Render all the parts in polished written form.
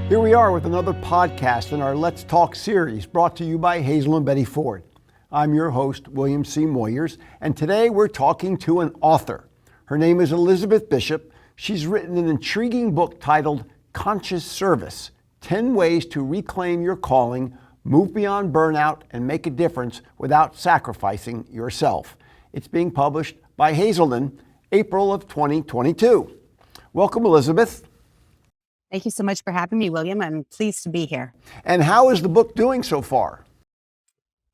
Here we are with another podcast in our Let's Talk series brought to you by Hazel and Betty Ford. I'm your host, William C. Moyers, and today we're talking to an author. Her name is Elizabeth Bishop. She's written an intriguing book titled Conscious Service, 10 Ways to Reclaim Your Calling, Move Beyond Burnout, and Make a Difference Without Sacrificing Yourself. It's being published by Hazelden, April of 2022. Welcome, Elizabeth. Thank you so much for having me, William. I'm pleased to be here. And how is the book doing so far?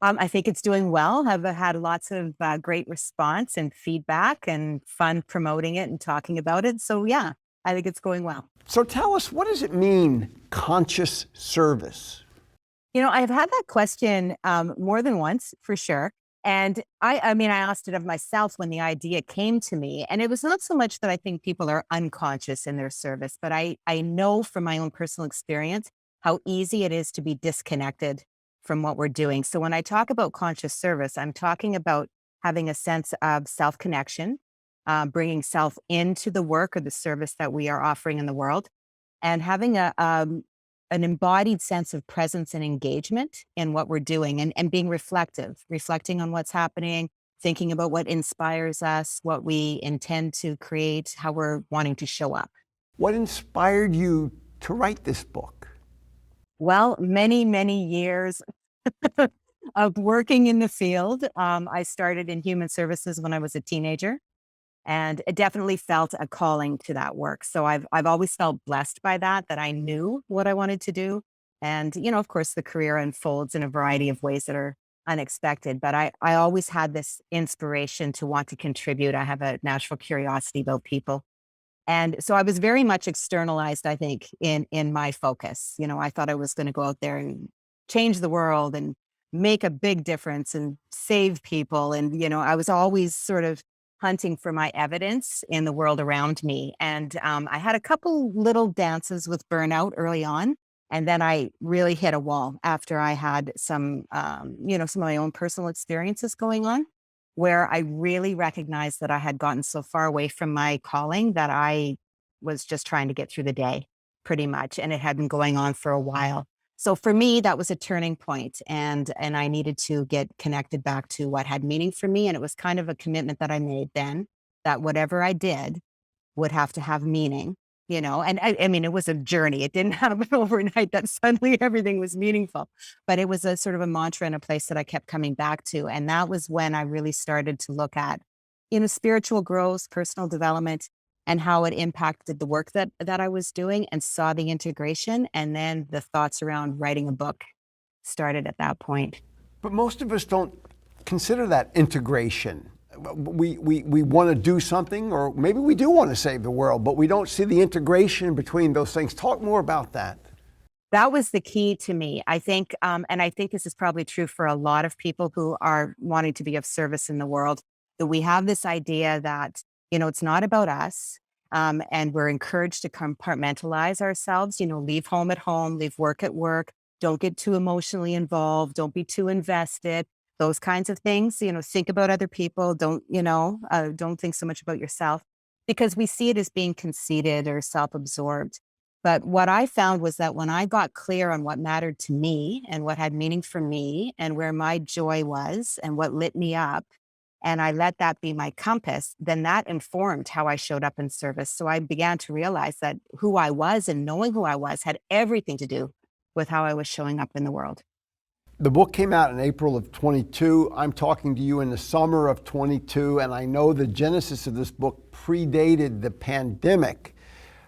I think it's doing well. I've had lots of great response and feedback and fun promoting it and talking about it. So yeah, I think it's going well. So tell us, what does it mean, conscious service? You know, I've had that question more than once, for sure. And I asked it of myself when the idea came to me. And it was not so much that I think people are unconscious in their service, but I know from my own personal experience how easy it is to be disconnected from what we're doing. So when I talk about conscious service, I'm talking about having a sense of self-connection, bringing self into the work or the service that we are offering in the world, and having an embodied sense of presence and engagement in what we're doing and being reflecting on what's happening, thinking about what inspires us, what we intend to create, how we're wanting to show up. What inspired you to write this book? Well, many, many years of working in the field. I started in human services when I was a teenager. And it definitely felt a calling to that work. So I've always felt blessed by that I knew what I wanted to do. And, you know, of course, the career unfolds in a variety of ways that are unexpected. But I always had this inspiration to want to contribute. I have a natural curiosity about people. And so I was very much externalized, I think, in my focus. You know, I thought I was going to go out there and change the world and make a big difference and save people. And, you know, I was always sort of hunting for my evidence in the world around me. And I had a couple little dances with burnout early on. And then I really hit a wall after I had some of my own personal experiences going on, where I really recognized that I had gotten so far away from my calling that I was just trying to get through the day pretty much. And it had been going on for a while. So for me, that was a turning point, and I needed to get connected back to what had meaning for me. And it was kind of a commitment that I made then that whatever I did would have to have meaning, you know, and I mean, it was a journey. It didn't happen overnight that suddenly everything was meaningful, but it was a sort of a mantra and a place that I kept coming back to. And that was when I really started to look at, you know, spiritual growth, personal development, and how it impacted the work that I was doing, and saw the integration. And then the thoughts around writing a book started at that point. But most of us don't consider that integration. We want to do something, or maybe we do want to save the world, but we don't see the integration between those things. Talk more about that. That was the key to me, I think. And I think this is probably true for a lot of people who are wanting to be of service in the world, that we have this idea that, you know, it's not about us. And we're encouraged to compartmentalize ourselves, you know, leave home at home, leave work at work, don't get too emotionally involved, don't be too invested, those kinds of things, you know, think about other people, don't think so much about yourself, because we see it as being conceited or self-absorbed. But what I found was that when I got clear on what mattered to me and what had meaning for me and where my joy was and what lit me up, and I let that be my compass, then that informed how I showed up in service. So I began to realize that who I was and knowing who I was had everything to do with how I was showing up in the world. The book came out in April of 22. I'm talking to you in the summer of 22, and I know the genesis of this book predated the pandemic.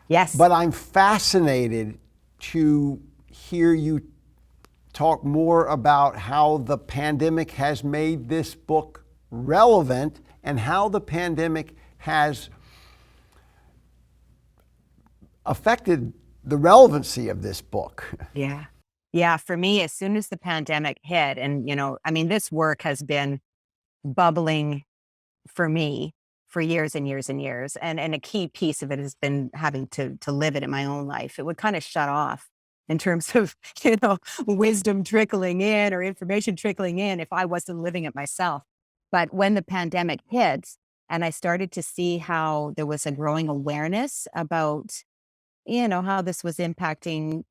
Yes. But I'm fascinated to hear you talk more about how the pandemic has made this book relevant and how the pandemic has affected the relevancy of this book. Yeah. Yeah. For me, as soon as the pandemic hit, and, you know, I mean, this work has been bubbling for me for years and years and years. And a key piece of it has been having to live it in my own life. It would kind of shut off in terms of, you know, wisdom trickling in or information trickling in if I wasn't living it myself. But when the pandemic hit and I started to see how there was a growing awareness about, you know, how this was impacting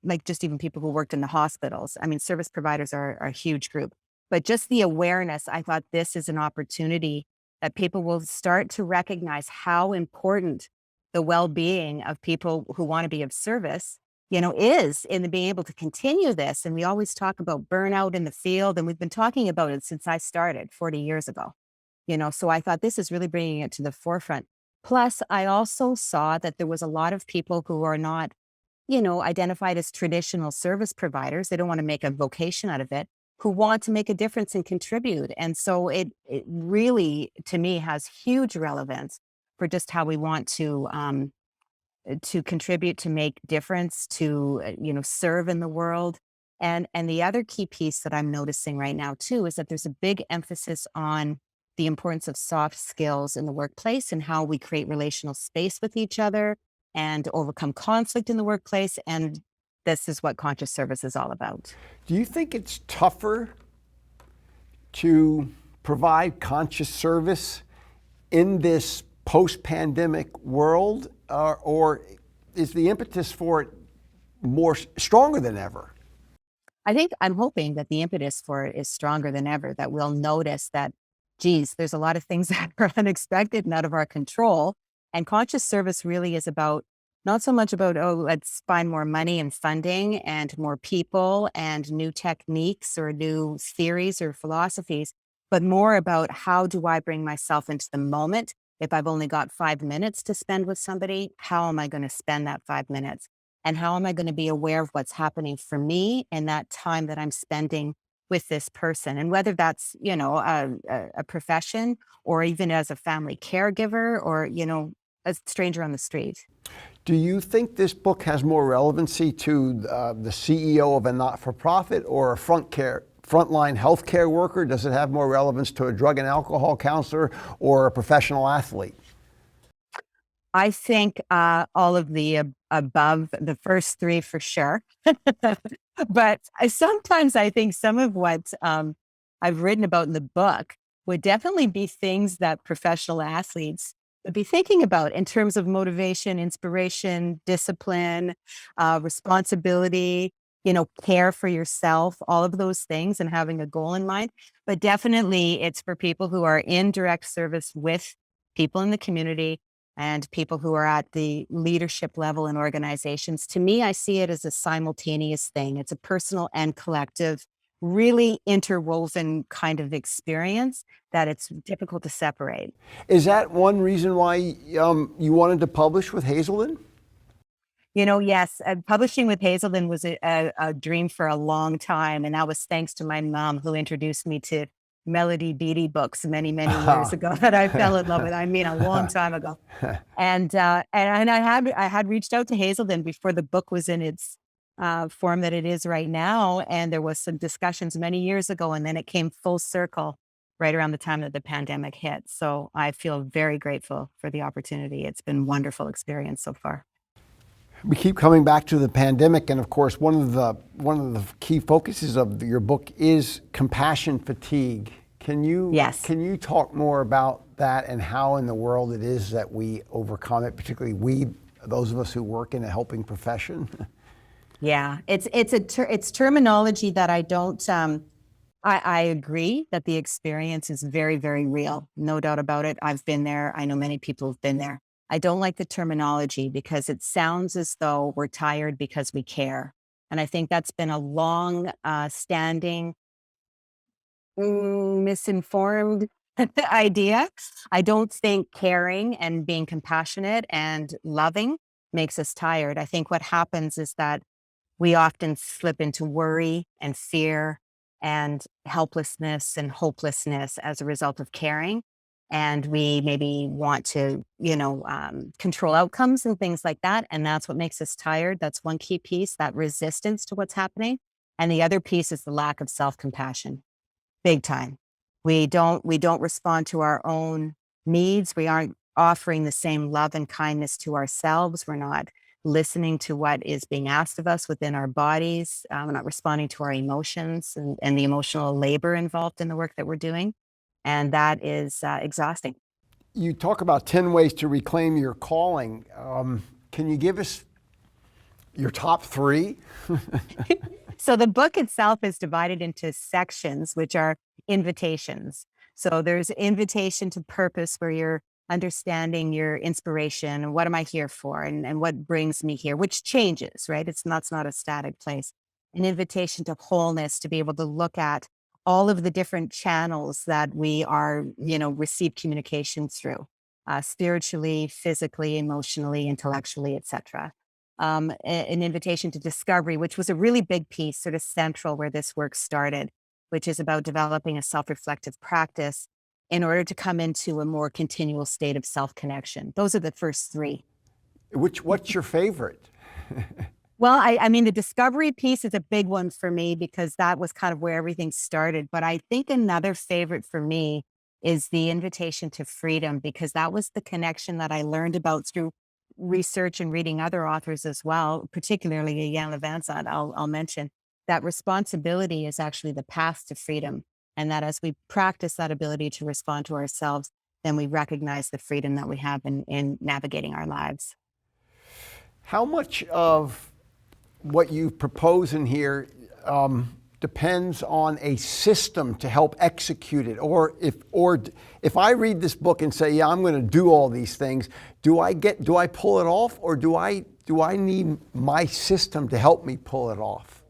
like just even people who worked in the hospitals. I mean, service providers are a huge group, but just the awareness, I thought this is an opportunity that people will start to recognize how important the well-being of people who want to be of service, is in the being able to continue this. And we always talk about burnout in the field, and we've been talking about it since I started 40 years ago. So I thought this is really bringing it to the forefront. Plus, I also saw that there was a lot of people who are not, identified as traditional service providers. They don't want to make a vocation out of it, who want to make a difference and contribute. And so it really, to me, has huge relevance for just how we want to contribute, to make difference, to serve in the world. And the other key piece that I'm noticing right now too is that there's a big emphasis on the importance of soft skills in the workplace and how we create relational space with each other and overcome conflict in the workplace. And this is what conscious service is all about. Do you think it's tougher to provide conscious service in this post-pandemic world, or is the impetus for it more stronger than ever? I'm hoping that the impetus for it is stronger than ever, that we'll notice that, geez, there's a lot of things that are unexpected and out of our control. And conscious service really is about not so much about, oh, let's find more money and funding and more people and new techniques or new theories or philosophies, but more about how do I bring myself into the moment? If I've only got 5 minutes to spend with somebody, how am I going to spend that 5 minutes? And how am I going to be aware of what's happening for me in that time that I'm spending with this person? And whether that's, a profession or even as a family caregiver or, a stranger on the street. Do you think this book has more relevancy to the CEO of a not-for-profit or a frontline healthcare worker? Does it have more relevance to a drug and alcohol counselor or a professional athlete? I think all of the above, the first three for sure. But sometimes I think some of what I've written about in the book would definitely be things that professional athletes would be thinking about in terms of motivation, inspiration, discipline, responsibility, care for yourself, all of those things, and having a goal in mind. But definitely it's for people who are in direct service with people in the community and people who are at the leadership level in organizations. To me, I see it as a simultaneous thing. It's a personal and collective, really interwoven kind of experience that it's difficult to separate. Is that one reason why you wanted to publish with Hazelden? Yes, publishing with Hazelden was a dream for a long time. And that was thanks to my mom, who introduced me to Melody Beattie books many, many years ago that I fell in love with. I mean, a long time ago. And I had reached out to Hazelden before the book was in its form that it is right now. And there was some discussions many years ago, and then it came full circle right around the time that the pandemic hit. So I feel very grateful for the opportunity. It's been a wonderful experience so far. We keep coming back to the pandemic, and of course, one of the key focuses of your book is compassion fatigue. Yes. Can you talk more about that and how in the world it is that we overcome it, particularly those of us who work in a helping profession? Yeah, it's terminology that I don't. I agree that the experience is very, very real. No doubt about it. I've been there. I know many people have been there. I don't like the terminology because it sounds as though we're tired because we care. And I think that's been a long standing misinformed idea. I don't think caring and being compassionate and loving makes us tired. I think what happens is that we often slip into worry and fear and helplessness and hopelessness as a result of caring. And we maybe want to, control outcomes and things like that. And that's what makes us tired. That's one key piece, that resistance to what's happening. And the other piece is the lack of self-compassion. Big time. We don't respond to our own needs. We aren't offering the same love and kindness to ourselves. We're not listening to what is being asked of us within our bodies. We're not responding to our emotions and the emotional labor involved in the work that we're doing. And that is exhausting. You talk about 10 ways to reclaim your calling. Can you give us your top three? So the book itself is divided into sections, which are invitations. So there's invitation to purpose, where you're understanding your inspiration and what am I here for, and what brings me here, which changes, right? It's not a static place. An invitation to wholeness, to be able to look at all of the different channels that we are, receive communication through, spiritually, physically, emotionally, intellectually, etc. An invitation to discovery, which was a really big piece, sort of central where this work started, which is about developing a self-reflective practice in order to come into a more continual state of self-connection. Those are the first three. What's your favorite? Well, I mean, the discovery piece is a big one for me because that was kind of where everything started. But I think another favorite for me is the invitation to freedom, because that was the connection that I learned about through research and reading other authors as well, particularly Jan Levanzat. I'll mention that responsibility is actually the path to freedom. And that as we practice that ability to respond to ourselves, then we recognize the freedom that we have in navigating our lives. How much of what you propose in here depends on a system to help execute it? Or if I read this book and say, yeah, I'm going to do all these things, do I pull it off, or do I need my system to help me pull it off?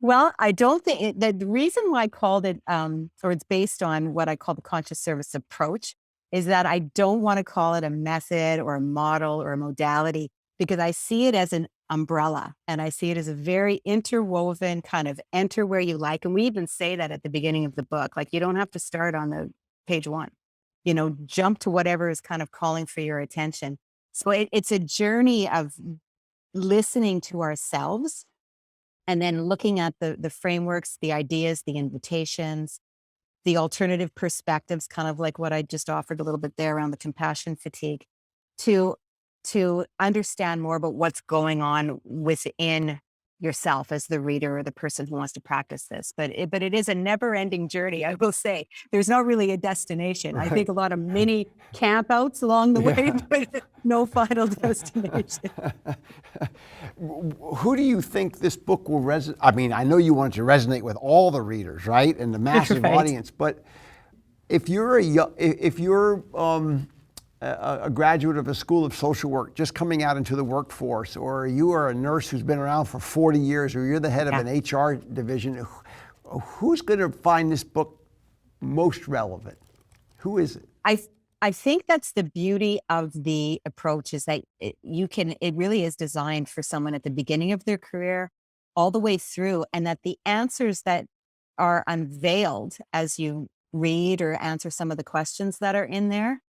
Well, I don't think the reason why I called it, or it's based on what I call the conscious service approach, is that I don't want to call it a method or a model or a modality, because I see it as an umbrella, and I see it as a very interwoven kind of enter where you like. And we even say that at the beginning of the book, like, you don't have to start on the page one, jump to whatever is kind of calling for your attention. So it's a journey of listening to ourselves, and then looking at the frameworks, the ideas, the invitations, the alternative perspectives, kind of like what I just offered a little bit there around the compassion fatigue, to understand more about what's going on within yourself as the reader or the person who wants to practice this. But it is a never-ending journey, I will say. There's not really a destination. Right. I think a lot of mini campouts along the way, but no final destination. Who do you think this book will resonate? I mean, I know you want it to resonate with all the readers, right, and the massive Right. audience. But if you're a graduate of a school of social work just coming out into the workforce, or you are a nurse who's been around for 40 years, or you're the head of an HR division, who's going to find this book most relevant? Who is it? I think that's the beauty of the approach, is that it really is designed for someone at the beginning of their career all the way through, and that the answers that are unveiled as you read or answer some of the questions that are in there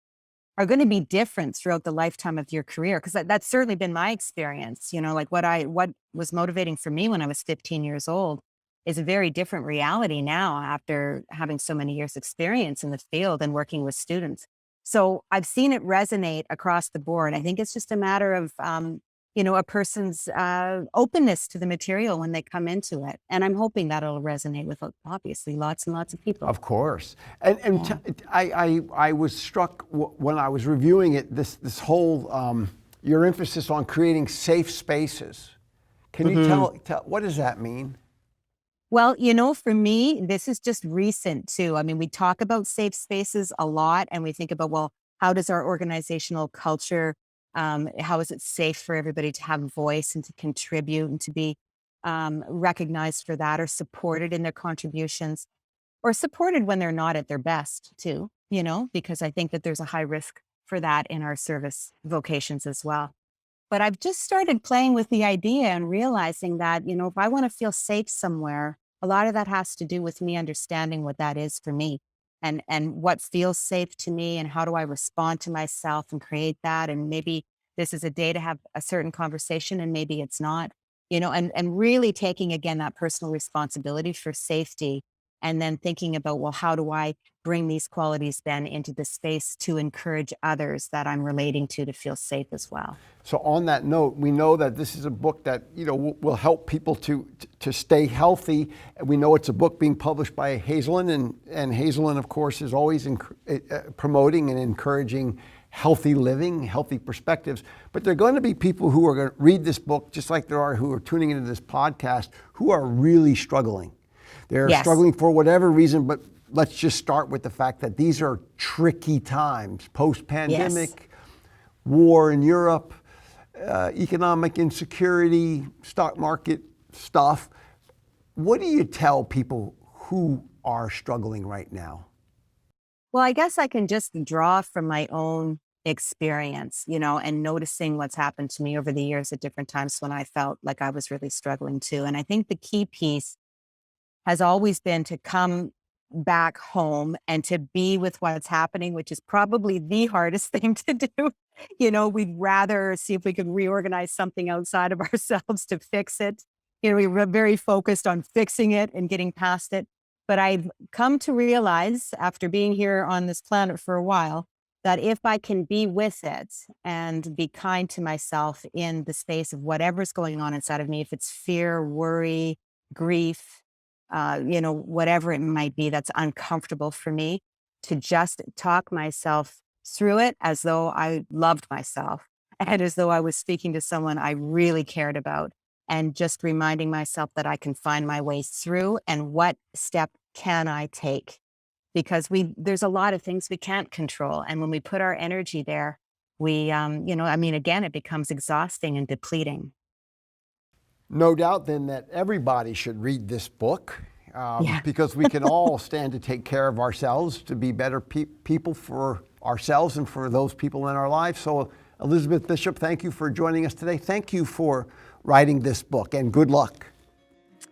are going to be different throughout the lifetime of your career. Because that's certainly been my experience. Like what was motivating for me when I was 15 years old is a very different reality now, after having so many years experience in the field and working with students. So I've seen it resonate across the board. I think it's just a matter of, a person's openness to the material when they come into it. And I'm hoping that it'll resonate with, obviously, lots and lots of people. Of course. And I was struck when I was reviewing it, this whole, your emphasis on creating safe spaces. Can you tell, what does that mean? Well, for me, this is just recent too. I mean, we talk about safe spaces a lot, and we think about, well, how does our organizational culture, how is it safe for everybody to have a voice and to contribute and to be recognized for that, or supported in their contributions, or supported when they're not at their best too, because I think that there's a high risk for that in our service vocations as well. But I've just started playing with the idea and realizing that, if I want to feel safe somewhere, a lot of that has to do with me understanding what that is for me, and what feels safe to me, and how do I respond to myself and create that. And maybe this is a day to have a certain conversation, and maybe it's not, and really taking, again, that personal responsibility for safety, and then thinking about, well, how do I bring these qualities then into the space to encourage others that I'm relating to feel safe as well. So on that note, we know that this is a book that will help people to stay healthy. We know it's a book being published by Hazelden, and Hazelden, of course, is always promoting and encouraging healthy living, healthy perspectives. But there are going to be people who are going to read this book, just like there are who are tuning into this podcast, who are really struggling. They're Yes. struggling for whatever reason, but let's just start with the fact that these are tricky times, post-pandemic, war in Europe, economic insecurity, stock market stuff. What do you tell people who are struggling right now? Well, I guess I can just draw from my own experience, and noticing what's happened to me over the years at different times when I felt like I was really struggling too. And I think the key piece has always been to come back home and to be with what's happening, which is probably the hardest thing to do. We'd rather see if we could reorganize something outside of ourselves to fix it. We were very focused on fixing it and getting past it. But I've come to realize after being here on this planet for a while, that if I can be with it and be kind to myself in the space of whatever's going on inside of me, if it's fear, worry, grief, whatever it might be that's uncomfortable for me, to just talk myself through it as though I loved myself and as though I was speaking to someone I really cared about, and just reminding myself that I can find my way through and what step can I take? Because there's a lot of things we can't control. And when we put our energy there, again, it becomes exhausting and depleting. No doubt then that everybody should read this book because we can all stand to take care of ourselves, to be better people for ourselves and for those people in our lives. So Elizabeth Bishop, thank you for joining us today. Thank you for writing this book, and good luck.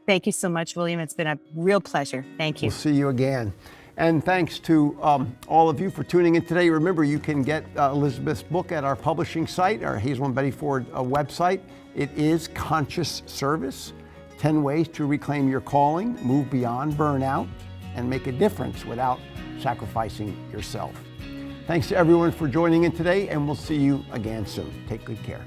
Thank you so much, William. It's been a real pleasure. Thank you. We'll see you again. And thanks to all of you for tuning in today. Remember, you can get Elizabeth's book at our publishing site, our Hazel and Betty Ford website. It is Conscious Service, 10 Ways to Reclaim Your Calling, Move Beyond Burnout, and Make a Difference Without Sacrificing Yourself. Thanks to everyone for joining in today, and we'll see you again soon. Take good care.